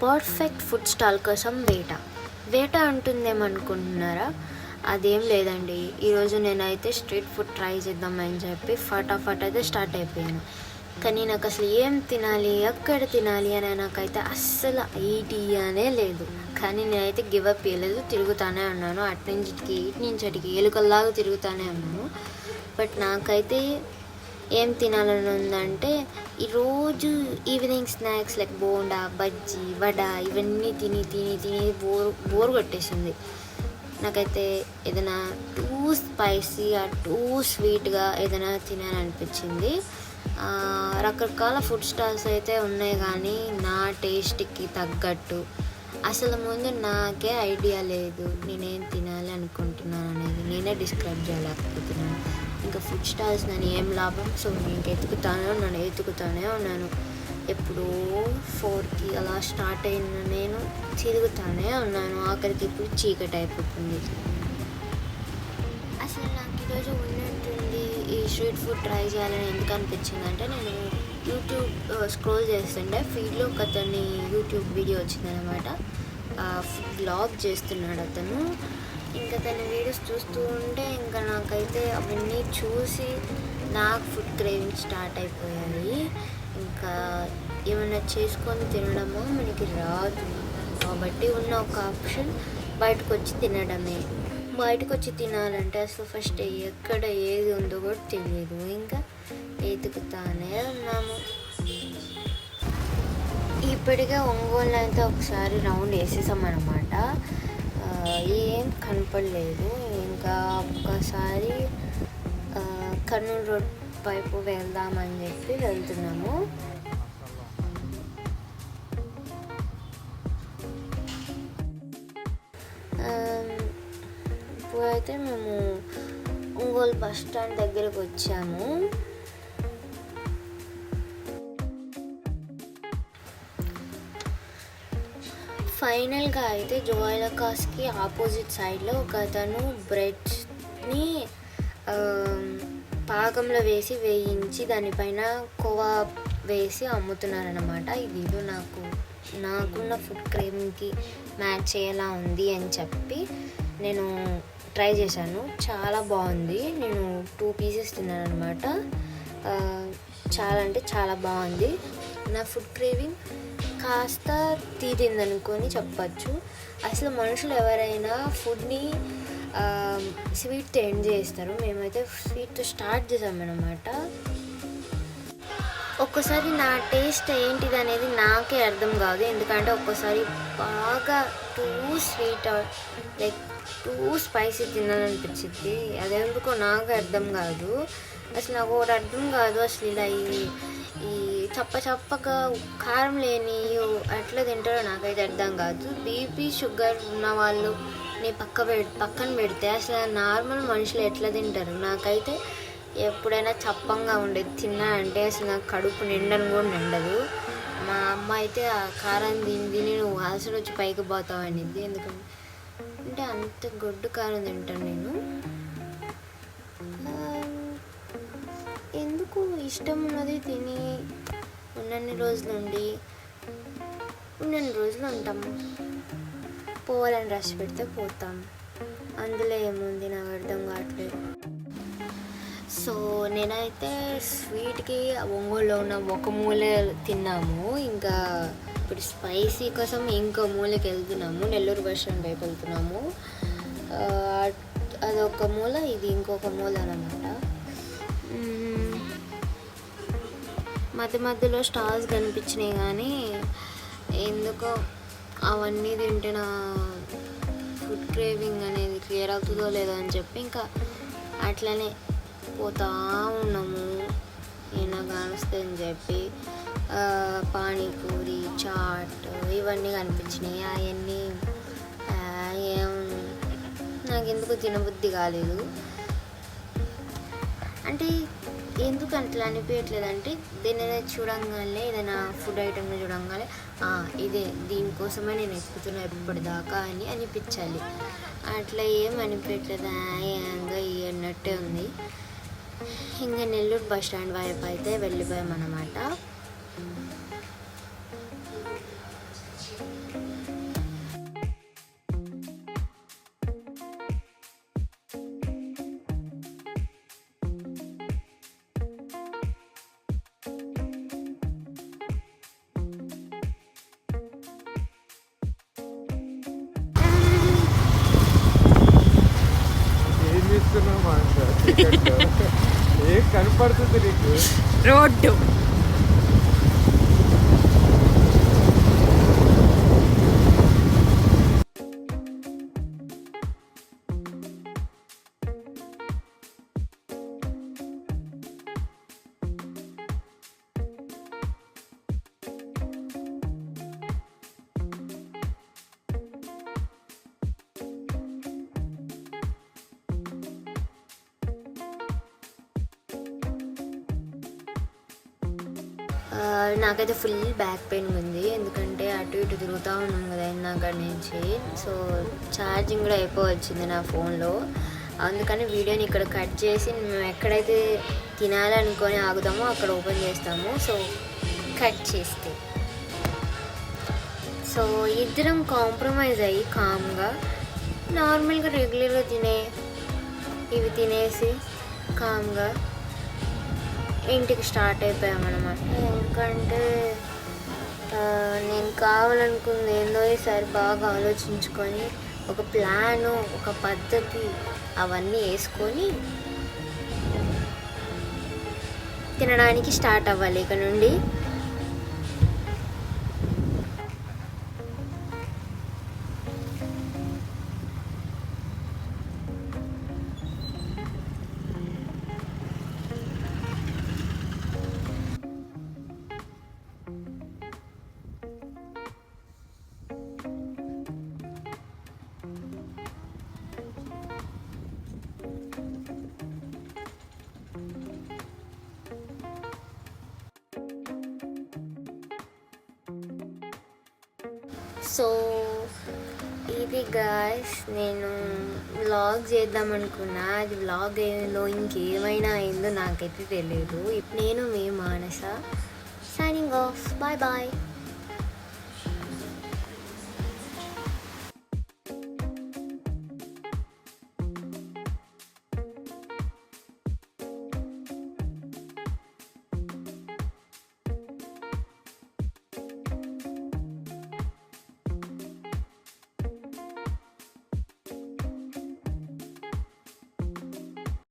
Perfect food stall కోసం వేట అంటుందేమనుకుంటున్నారా? అదేం లేదండి. ఈరోజు నేనైతే స్ట్రీట్ ఫుడ్ ట్రై చేద్దామని చెప్పి ఫటాఫట్ అయితే స్టార్ట్ అయిపోయాను. కానీ నాకు అసలు ఏం తినాలి, ఎక్కడ తినాలి అని నాకైతే అస్సలు ఐడియానే లేదు. కానీ నేనైతే గివప్ చేయలేదు, తిరుగుతానే ఉన్నాను. ఇటు నుంచి అటుకి ఎలుకల్లాగా తిరుగుతానే ఉన్నాను. బట్ నాకైతే ఏం తినాలని ఉందంటే, ఈరోజు evening snacks like bonda, bajji, vada ఇవన్నీ తిని తిని తిని బోర్ కొట్టేసింది. నాకైతే ఏదైనా టూ స్పైసీ టూ స్వీట్గా ఏదైనా తినాలనిపించింది. రకరకాల ఫుడ్ స్టాల్స్ అయితే ఉన్నాయి, కానీ నా టేస్ట్కి తగ్గట్టు అసలు ముందు నాకే ఐడియా లేదు నేనేం తినాలి అనుకుంటున్నాను అనేది. నేనే డిస్క్రైబ్ చేయలేకపోతున్నాను. ఇంకా ఫుడ్ స్టాల్స్ నన్ను ఏం లాభం. సో నేను ఎత్తుకుతానే ఉన్నాను. ఎప్పుడో 4కి అలా స్టార్ట్ అయిన నేను తిరుగుతానే ఉన్నాను. ఆఖరికి ఇప్పుడు చీకటి అయిపోతుంది. అసలు నాకు ఈరోజు ఉన్నట్టుండి ఈ స్ట్రీట్ ఫుడ్ ట్రై చేయాలని ఎందుకు అనిపించింది అంటే, నేను యూట్యూబ్ స్క్రోల్ చేస్తుంటే ఫీడ్లో ఒక అతన్ని యూట్యూబ్ వీడియో వచ్చిందనమాట. ఫుడ్ బ్లాగ్ చేస్తున్నాడు అతను. ఇంకా తన వీడియోస్ చూస్తూ ఉంటే ఇంకా నాకైతే అవన్నీ చూసి నాకు ఫుడ్ క్రేవింగ్ స్టార్ట్ అయిపోయాయి. ఇంకా ఏమైనా చేసుకొని తినడమో మనకి రాదు, కాబట్టి ఉన్న ఒక ఆప్షన్ బయటకు వచ్చి తినడమే. బయటకు వచ్చి తినాలంటే అసలు ఫస్ట్ ఎక్కడ ఏది ఉందో కూడా తెలియదు. ఇంకా ఎతుకుతానే ఉన్నాము. ఇప్పటికే ఒంగోలు అయితే ఒకసారి రౌండ్ వేసేసామన్నమాట. ఏం కనపడలేదు. ఇంకా ఒక్కసారి కర్నూలు రోడ్ వైపు వెళ్దామని చెప్పి వెళ్తున్నాము. ఇప్పుడైతే మేము ఒంగోలు బస్ స్టాండ్ దగ్గరకు వచ్చాము. ఫైనల్గా అయితే జోయలకాస్కి ఆపోజిట్ సైడ్లో ఒక అతను బ్రెడ్ని పాకంలో వేయించి దానిపైన కోవా వేసి అమ్ముతున్నారనమాట. ఇది నాకున్న ఫుడ్ క్రేవింగ్కి మ్యాచ్ అయ్యేలా ఉంది అని చెప్పి నేను ట్రై చేశాను. చాలా బాగుంది. నేను 2 పీసెస్ తిన్నాను అనమాట. చాలా అంటే చాలా బాగుంది. నా ఫుడ్ క్రేవింగ్ కాస్త తీరిందనుకొని చెప్పచ్చు. అసలు మనుషులు ఎవరైనా ఫుడ్ని స్వీట్తో ఎండ్ చేస్తారు. మేమైతే స్వీట్తో స్టార్ట్ చేసామన్నమాట. ఒక్కోసారి నా టేస్ట్ ఏంటిది అనేది నాకే అర్థం కాదు. ఎందుకంటే ఒక్కోసారి బాగా too sweet like too spicy తినాలనిపించింది. అదెందుకో నాకు అర్థం కాదు. అసలు నాకు ఒకటి అర్థం కాదు. అసలు ఇలా ఈ చప్పగా కారం లేని ఎట్లా తింటారో నాకైతే అర్థం కాదు. బీపీ షుగర్ ఉన్న వాళ్ళు పక్కన పెడితే అసలు నార్మల్ మనుషులు ఎట్లా తింటారు? నాకైతే ఎప్పుడైనా చప్పంగా ఉండేది తిన్నా అంటే అసలు నాకు కడుపు నిండను కూడా నిండదు. మా అమ్మ అయితే ఆ కారం తిని నువ్వు అసలు వచ్చి పైకి పోతావు అనేది. ఎందుకంటే అంత గొడ్డు కారం తింటాను నేను. ఎందుకు ఇష్టం ఉన్నది తిని ఉన్నన్ని రోజులు ఉంటాము. పోవాలని రష్ పెడితే పోతాం. అందులో ఏముంది నాకు అర్థం కావట్లేదు. సో నేనైతే స్వీట్కి ఒంగోలులో ఉన్న ఒక మూల తిన్నాము. ఇంకా ఇప్పుడు స్పైసీ కోసం ఇంకో మూలకి వెళ్తున్నాము. నెల్లూరు బస్ స్టాండ్ వైపు వెళ్తున్నాము. అదొక మూల, ఇది ఇంకొక మూల అన్నమాట. మధ్యలో స్టాల్స్ కనిపించినాయి, కానీ ఎందుకో అవన్నీ తింటే నా ఫుడ్ క్రేవింగ్ అనేది క్లియర్ అవుతుందో లేదో అని చెప్పి ఇంకా అట్లనే పోతా ఉన్నాము. ఏనా కానిస్తే అని చెప్పి పానీపూరి, చాట్ ఇవన్నీ కనిపించినాయి. అవన్నీ నాకు ఎందుకు తినబుద్ధి కాలేదు. అంటే ఎందుకు అట్లా అనిపించట్లేదు అంటే, దీనిని చూడంగానే ఏదైనా ఫుడ్ ఐటమ్ని చూడంగానే ఇదే దీనికోసమే నేను ఎత్తుకుతున్నా ఎప్పటిదాకా అని అనిపించాలి. అట్లా ఏం అనిపించట్లేదు. యాంగా అన్నట్టే ఉంది. ఇంకా నెల్లూరు బస్ స్టాండ్ వైపు అయితే వెళ్ళిపోయామన్నమాట. ఏం కనపడుతుంది నీకు? రోడ్డు. నాకైతే ఫుల్ బ్యాక్ పెయిన్ ఉంది, ఎందుకంటే అటు ఇటు తిరుగుతూ ఉన్నాం కదా ఇందాక నుంచి. సో ఛార్జింగ్ కూడా అయిపోవచ్చింది నా ఫోన్లో, అందుకని వీడియోని ఇక్కడ కట్ చేసి మేము ఎక్కడైతే తినాలనుకొని ఆగుతామో అక్కడ ఓపెన్ చేస్తాము. సో కట్ చేస్తే సో ఇద్దరం కాంప్రమైజ్ అయ్యి కామ్గా నార్మల్గా రెగ్యులర్గా ఇవి తినేసి కామ్గా ఇంటికి స్టార్ట్ అయిపోయామన్నమాట. ఎందుకంటే నేను కావాలనుకుంది ఏందో ఈసారి బాగా ఆలోచించుకొని ఒక ప్లాను, ఒక పద్ధతి అవన్నీ వేసుకొని తినడానికి స్టార్ట్ అవ్వాలి ఇక నుండి. సో ఇది గాయ్స్, నేను వ్లాగ్ చేద్దాం అనుకున్నా, అది వ్లాగ్లో ఇంకేమైనా అయిందో నాకైతే తెలియదు. నేను మీ మానస, సైనింగ్ ఆఫ్, బాయ్ బాయ్.